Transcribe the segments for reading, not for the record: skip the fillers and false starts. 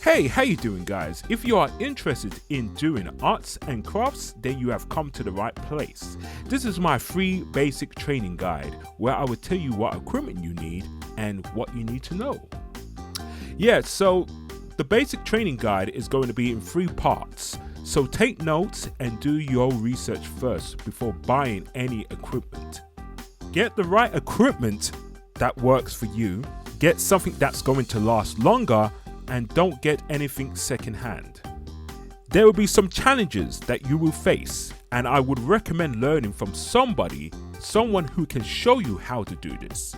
Hey, how you doing guys? If you are interested in doing arts and crafts, then you have come to the right place. This is my free basic training guide where I will tell you what equipment you need and what you need to know. Yeah, so the basic training guide is going to be in 3 parts. So take notes and do your research first before buying any equipment. Get the right equipment that works for you. Get something that's going to last longer, and don't get anything secondhand. There will be some challenges that you will face, and I would recommend learning from someone who can show you how to do this.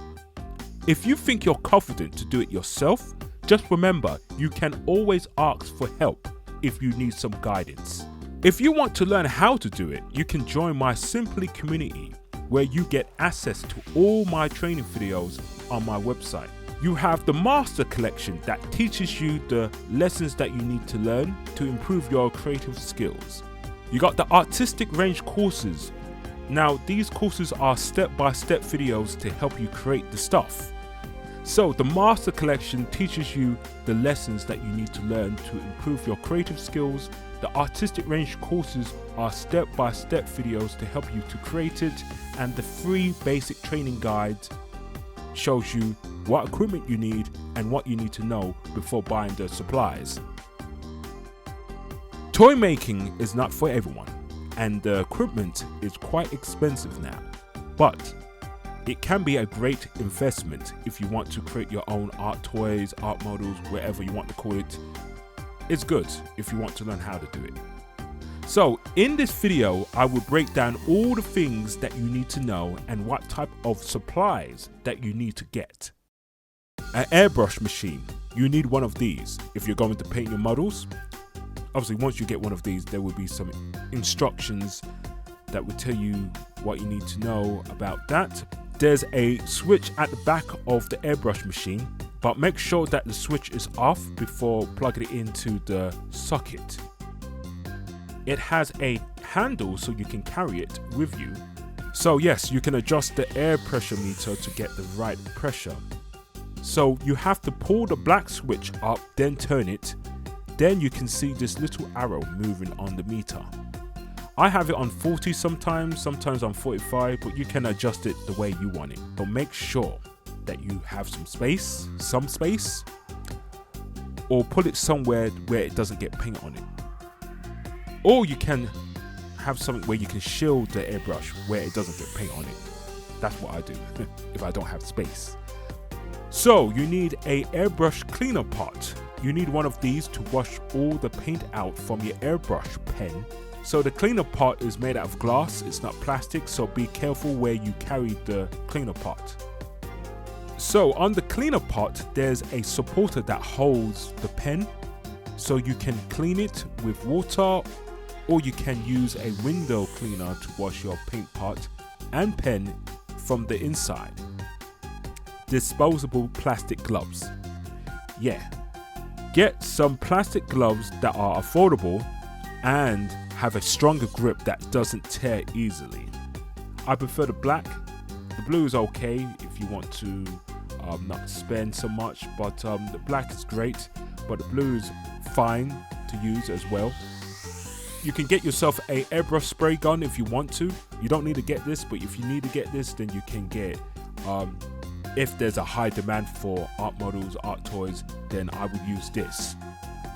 If you think you're confident to do it yourself, just remember you can always ask for help if you need some guidance. If you want to learn how to do it, you can join my Simply community where you get access to all my training videos on my website. You have the Master Collection that teaches you the lessons that you need to learn to improve your creative skills. You got the Artistic Range courses. Now, these courses are step-by-step videos to help you create the stuff. So, the Master Collection teaches you the lessons that you need to learn to improve your creative skills. The Artistic Range courses are step-by-step videos to help you to create it, and the free basic training guide shows you what equipment you need and what you need to know before buying the supplies. Toy making is not for everyone, and the equipment is quite expensive now, but it can be a great investment if you want to create your own art toys, art models, whatever you want to call it. It's good if you want to learn how to do it. So in this video, I will break down all the things that you need to know and what type of supplies that you need to get. An airbrush machine. You need one of these if you're going to paint your models. Obviously, once you get one of these, there will be some instructions that will tell you what you need to know about that. There's a switch at the back of the airbrush machine, but make sure that the switch is off before plugging it into the socket. It has a handle so you can carry it with you. So yes, you can adjust the air pressure meter to get the right pressure. So you have to pull the black switch up, then turn it. Then you can see this little arrow moving on the meter. I have it on 40 sometimes on 45, but you can adjust it the way you want it. But make sure that you have some space, or put it somewhere where it doesn't get paint on it. Or you can have something where you can shield the airbrush where it doesn't get paint on it. That's what I do if I don't have space. So you need a airbrush cleaner pot. You need one of these to wash all the paint out from your airbrush pen. So the cleaner pot is made out of glass, it's not plastic, so be careful where you carry the cleaner pot. So on the cleaner pot, there's a supporter that holds the pen, so you can clean it with water, or you can use a window cleaner to wash your paint pot and pen from the inside. Disposable plastic gloves. Yeah, get some plastic gloves that are affordable and have a stronger grip that doesn't tear easily. I prefer the black. The blue is okay if you want to not spend so much, but the black is great, but the blue is fine to use as well. You can get yourself a airbrush spray gun if you want to. You don't need to get this, but if you need to get this, then you can get if there's a high demand for art models, art toys, then I would use this.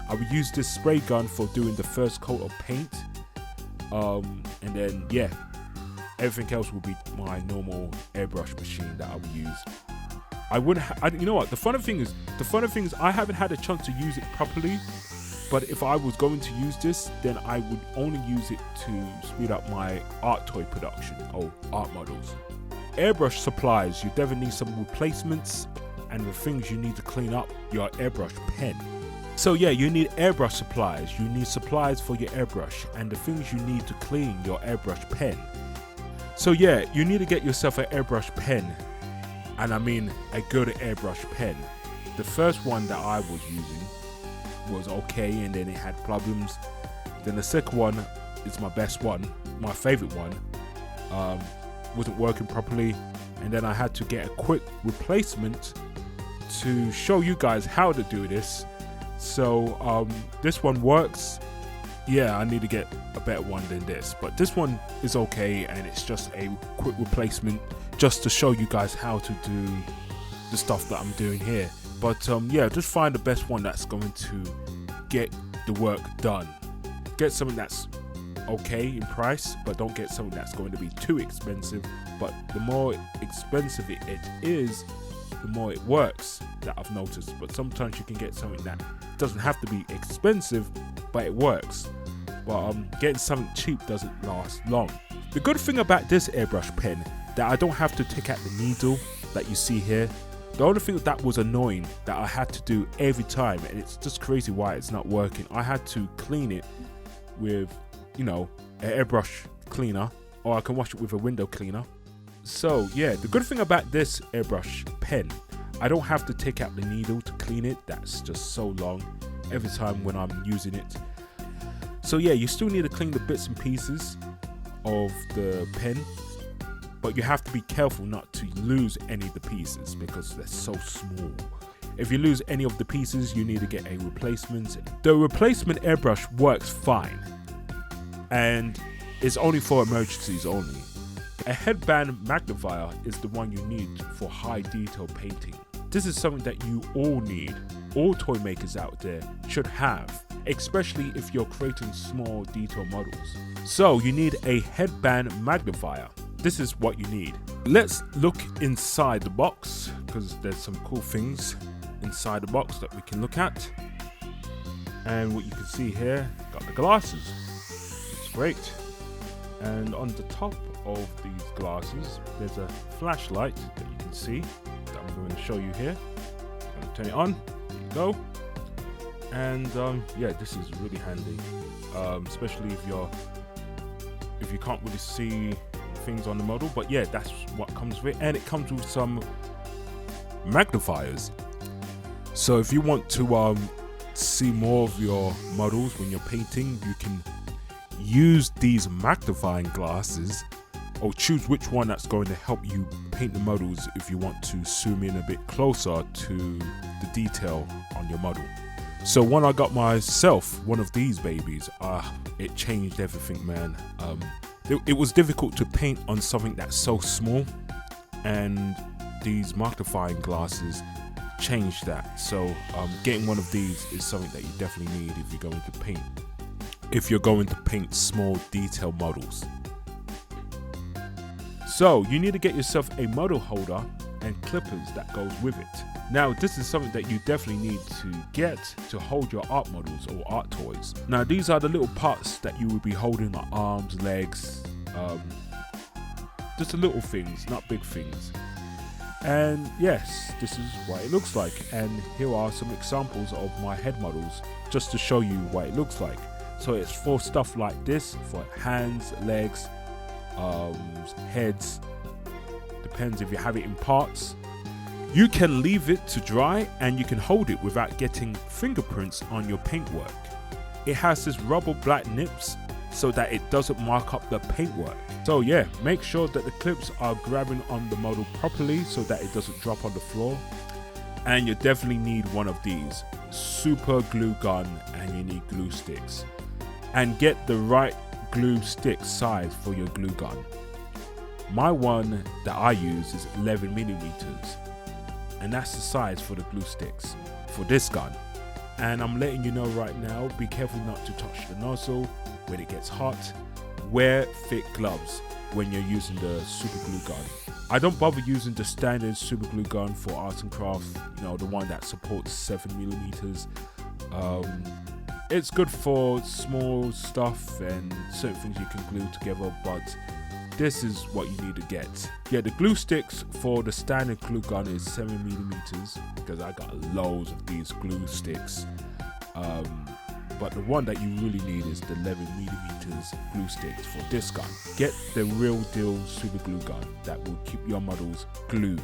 I would use this spray gun for doing the first coat of paint, and then yeah, everything else will be my normal airbrush machine that I would use. You know what? The funny thing is, I haven't had a chance to use it properly. But if I was going to use this, then I would only use it to speed up my art toy production or art models. Airbrush supplies, you definitely need some replacements and the things you need to clean up your airbrush pen. So yeah, you need airbrush supplies, you need supplies for your airbrush and the things you need to clean your airbrush pen. So yeah, you need to get yourself an airbrush pen, and I mean a good airbrush pen. The first one that I was using was okay, and then it had problems. Then the second one is my best one, my favorite one, wasn't working properly, and then I had to get a quick replacement to show you guys how to do this. So this one works. Yeah, I need to get a better one than this, but this one is okay, and it's just a quick replacement just to show you guys how to do the stuff that I'm doing here. But yeah, just find the best one that's going to get the work done. Get something that's okay in price, but don't get something that's going to be too expensive. But the more expensive it is, the more it works, that I've noticed. But sometimes you can get something that doesn't have to be expensive, but it works. But getting something cheap doesn't last long. The good thing about this airbrush pen, that I don't have to take out the needle that you see here. The only thing that was annoying that I had to do every time, and it's just crazy why it's not working, I had to clean it with, you know, an airbrush cleaner, or I can wash it with a window cleaner. So yeah, the good thing about this airbrush pen, I don't have to take out the needle to clean it. That's just so long every time when I'm using it. So yeah, you still need to clean the bits and pieces of the pen, but you have to be careful not to lose any of the pieces because they're so small. If you lose any of the pieces, you need to get a replacement. The replacement airbrush works fine, and it's only for emergencies only. A headband magnifier is the one you need for high detail painting. This is something that you all need. All toy makers out there should have, especially if you're creating small detail models. So you need a headband magnifier. This is what you need. Let's look inside the box, because there's some cool things inside the box that we can look at. And what you can see here, got the glasses. It's great. And on the top of these glasses, there's a flashlight that you can see that I'm going to show you here. I'm going to turn it on. There you go. And yeah, this is really handy, especially if you can't really see things on the model. But yeah, that's what comes with it, and it comes with some magnifiers. So if you want to see more of your models when you're painting, you can use these magnifying glasses, or choose which one that's going to help you paint the models if you want to zoom in a bit closer to the detail on your model. So when I got myself one of these babies, it changed everything, man. It was difficult to paint on something that's so small, and these magnifying glasses changed that. So getting one of these is something that you definitely need if you're going to paint small detail models. So you need to get yourself a model holder and clippers that goes with it. Now this is something that you definitely need to get to hold your art models or art toys. Now these are the little parts that you will be holding, like arms, legs, just the little things, not big things. And yes, this is what it looks like, and here are some examples of my head models just to show you what it looks like. So it's for stuff like this, for hands, legs, heads, depends if you have it in parts. You can leave it to dry, and you can hold it without getting fingerprints on your paintwork. It has this rubber black nips so that it doesn't mark up the paintwork. So yeah, make sure that the clips are grabbing on the model properly so that it doesn't drop on the floor. And you definitely need one of these, super glue gun, and you need glue sticks. And get the right glue stick size for your glue gun. My one that I use is 11 millimeters, and that's the size for the glue sticks for this gun. And I'm letting you know right now, be careful not to touch the nozzle when it gets hot. Wear thick gloves when you're using the super glue gun. I don't bother using the standard super glue gun for arts and crafts, you know, the one that supports 7 millimeters. It's good for small stuff and certain things you can glue together, but this is what you need to get. Yeah, the glue sticks for the standard glue gun is 7 millimeters, because I got loads of these glue sticks. But the one that you really need is the 11 millimeters glue sticks for this gun. Get the real deal super glue gun that will keep your models glued.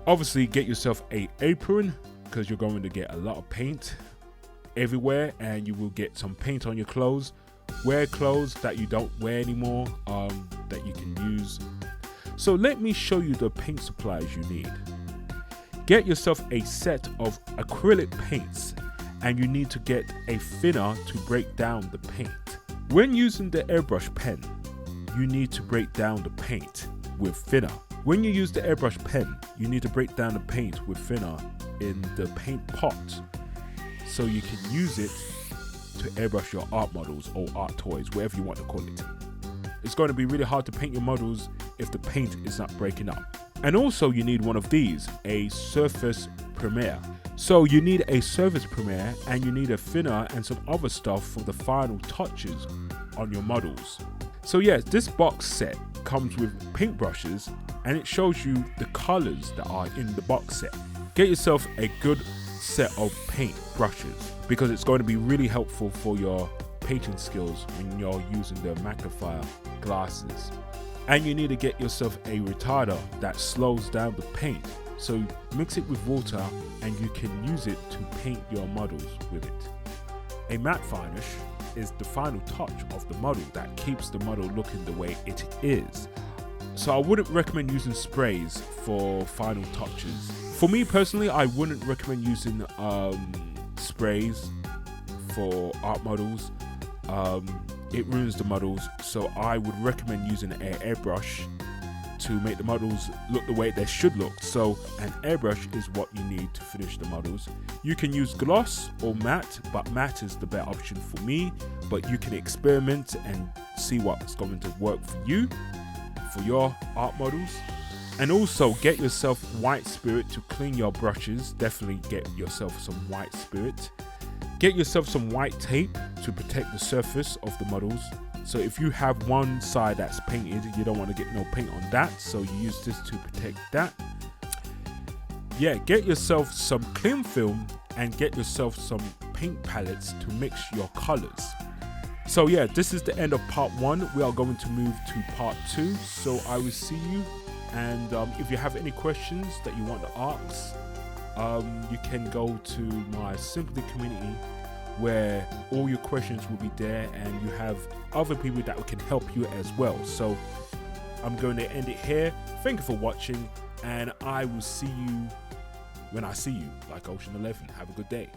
Obviously, get yourself an apron, because you're going to get a lot of paint everywhere, and you will get some paint on your clothes. Wear clothes that you don't wear anymore, that you can use. So let me show you the paint supplies you need. Get yourself a set of acrylic paints, and you need to get a thinner to break down the paint. When using the airbrush pen, you need to break down the paint with thinner. When you use the airbrush pen, you need to break down the paint with thinner in the paint pot, so you can use it to airbrush your art models or art toys, whatever you want to call it. It's going to be really hard to paint your models if the paint is not breaking up. And also you need one of these, a surface primer. So you need a surface primer, and you need a thinner and some other stuff for the final touches on your models. So yes, this box set comes with paintbrushes, and it shows you the colors that are in the box set. Get yourself a good set of paint brushes, because it's going to be really helpful for your painting skills when you're using the magnifier glasses. And you need to get yourself a retarder that slows down the paint. So mix it with water, and you can use it to paint your models with it. A matte varnish is the final touch of the model that keeps the model looking the way it is. So I wouldn't recommend using sprays for final touches. For me personally, I wouldn't recommend using sprays for art models. It ruins the models, so I would recommend using an airbrush to make the models look the way they should look. So an airbrush is what you need to finish the models. You can use gloss or matte, but matte is the better option for me, but you can experiment and see what's going to work for you, for your art models. And also get yourself white spirit to clean your brushes. Definitely get yourself some white spirit. Get yourself some white tape to protect the surface of the models. So if you have one side that's painted, you don't want to get no paint on that, so you use this to protect that. Yeah, get yourself some cling film and get yourself some paint palettes to mix your colors. So yeah, this is the end of part 1. We are going to move to part 2. So I will see you, and if you have any questions that you want to ask, you can go to my Simply community, where all your questions will be there, and you have other people that can help you as well. So I'm going to end it here. Thank you for watching, and I will see you when I see you, like Ocean 11. Have a good day.